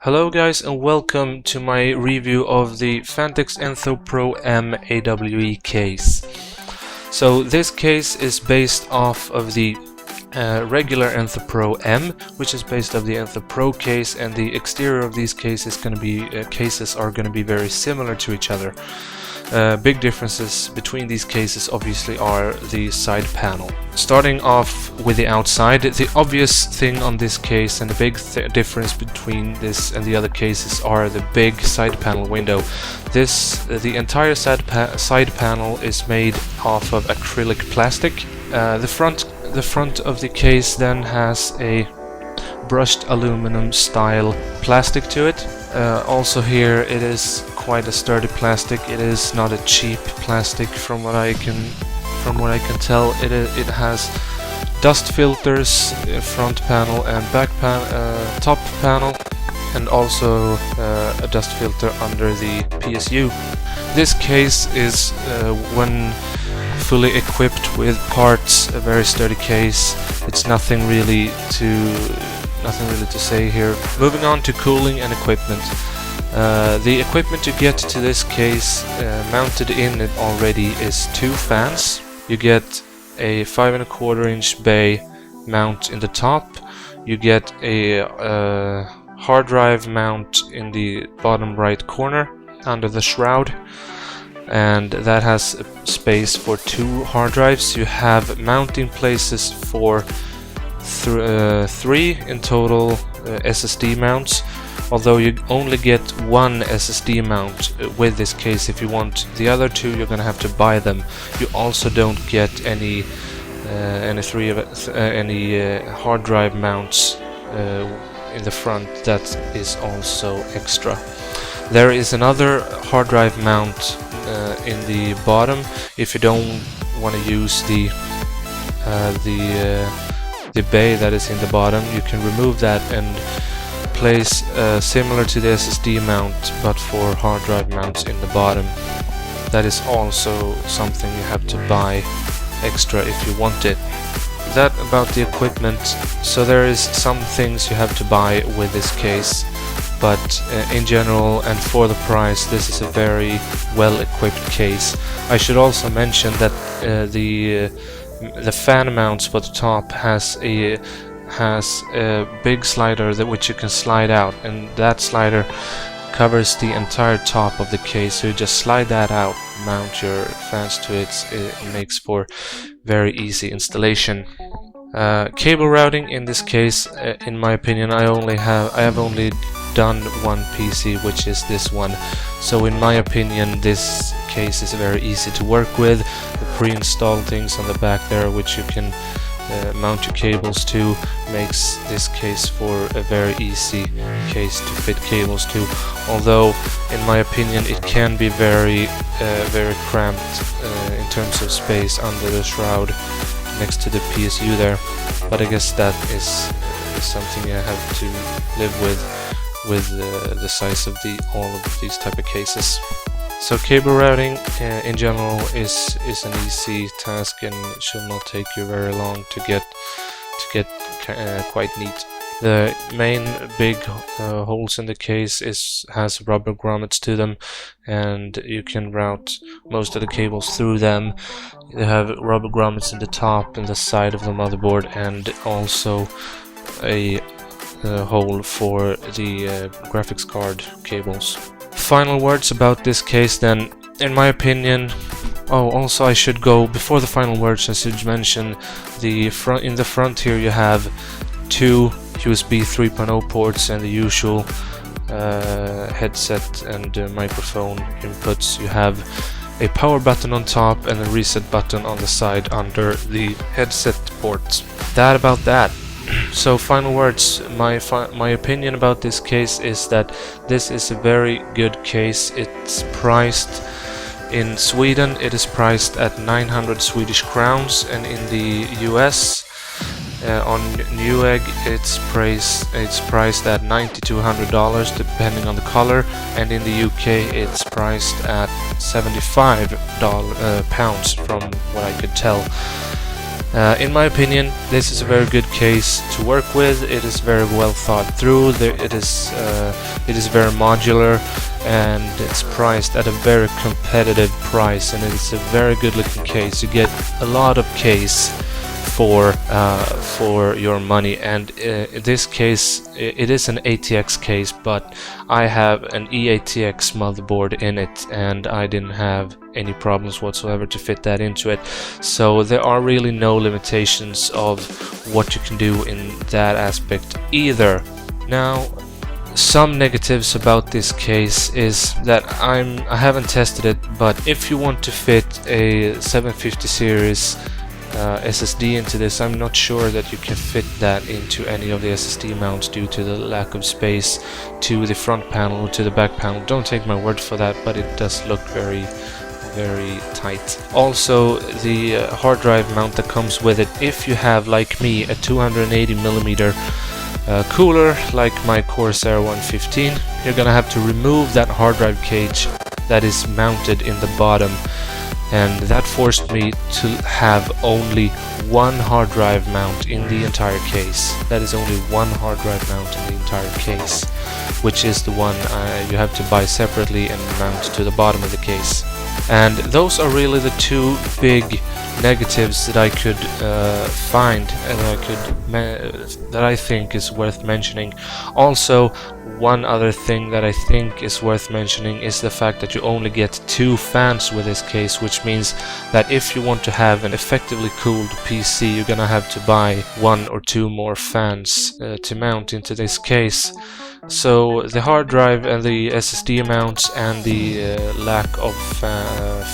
Hello guys and welcome to my review of the Phanteks Enthoo Pro M AWE case. So this case is based off of the regular Enthoo Pro M, which is based off the Enthoo Pro case, and the exterior of these cases are going to be very similar to each other. Big differences between these cases obviously are the side panel. Starting off with the outside, the obvious thing on this case and the big difference between this and the other cases are the big side panel window. The entire side panel is made off of acrylic plastic. The front of the case then has a brushed aluminum style plastic to it. Also here it is quite a sturdy plastic. It is not a cheap plastic from what I can tell. It has dust filters, front panel and top panel, and also a dust filter under the PSU. This case is when fully equipped with parts a very sturdy case. It's nothing really to say here. Moving on to cooling and equipment. The equipment you get to this case mounted in it already is 2 fans. You get a 5¼ inch bay mount in the top. You get a hard drive mount in the bottom right corner under the shroud, and that has space for 2 hard drives. You have mounting places for 3 in total SSD mounts, although you only get 1 SSD mount with this case. If you want the other 2, you're gonna have to buy them. You also don't get any hard drive mounts in the front. That is also extra. There is another hard drive mount in the bottom. If you don't want to use the bay that is in the bottom, you can remove that and place similar to the SSD mount but for hard drive mounts in the bottom. That is also something you have to buy extra if you want it. That about the equipment. So there is some things you have to buy with this case, but in general and for the price, this is a very well equipped case. I should also mention that the fan mounts for the top has a big slider which you can slide out, and that slider covers the entire top of the case, so you just slide that out, mount your fans to it. It makes for very easy installation. Cable routing in this case, in my opinion, I have only done one PC, which is this one, so in my opinion this case is very easy to work with. The pre-installed things on the back there which you can mount your cables to makes this case for a very easy case to fit cables to, although in my opinion it can be very cramped in terms of space under the shroud next to the PSU there, but I guess that is something I have to live with the size of all of these type of cases. So cable routing in general is an easy task and should not take you very long to get quite neat. The main big holes in the case has rubber grommets to them, and you can route most of the cables through them. They have rubber grommets in the top and the side of the motherboard, and also a hole for the graphics card cables. Final words about this case then. In my opinion, also I should go before the final words, I should mention in the front here you have 2 USB 3.0 ports and the usual headset and microphone inputs. You have a power button on top and a reset button on the side under the headset ports. That about that. So final words, my opinion about this case is that this is a very good case. It's priced in Sweden, it is priced at 900 Swedish crowns, and in the US on Newegg it's priced at $90 to $100 depending on the color, and in the UK it's priced at £75 pounds from what I could tell. In my opinion, this is a very good case to work with. It is very well thought through. It is very modular, and it's priced at a very competitive price, and it's a very good looking case. You get a lot of case for your money, and in this case it is an ATX case, but I have an eATX motherboard in it, and I didn't have any problems whatsoever to fit that into it, so there are really no limitations of what you can do in that aspect either. Now, some negatives about this case is that I haven't tested it, but if you want to fit a 750 series SSD into this, I'm not sure that you can fit that into any of the SSD mounts due to the lack of space to the front panel or to the back panel. Don't take my word for that, but it does look very tight. Also, the hard drive mount that comes with it, if you have, like me, a 280mm cooler like my Corsair 115, you're gonna have to remove that hard drive cage that is mounted in the bottom, and that forced me to have only one hard drive mount in the entire case. That is only one hard drive mount in the entire case, which is the one you have to buy separately and mount to the bottom of the case. And those are really the two big negatives that I could find, and that I think is worth mentioning. Also, one other thing that I think is worth mentioning is the fact that you only get 2 fans with this case, which means that if you want to have an effectively cooled PC, you're gonna have to buy 1 or 2 more fans to mount into this case. So the hard drive and the SSD mounts and the lack of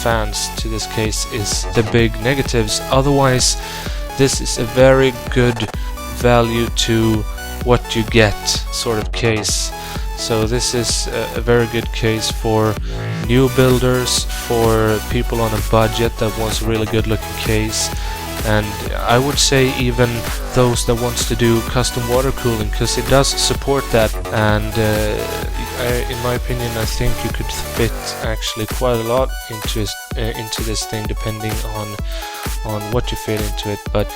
fans to this case is the big negatives. Otherwise, this is a very good value to what you get sort of case. So this is a very good case for new builders, for people on a budget that wants a really good looking case, and I would say even those that wants to do custom water cooling, because it does support that, and in my opinion I think you could fit actually quite a lot into this thing, depending on what you fit into it, but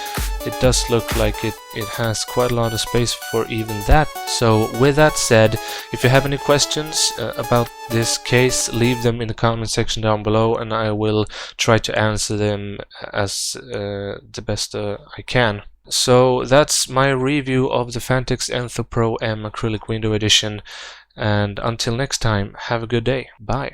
it does look like it has quite a lot of space for even that. So with that said, if you have any questions about this case, leave them in the comment section down below, and I will try to answer them as the best I can. So that's my review of the Phanteks Enthoo Pro M Acrylic Window Edition, and until next time, have a good day. Bye.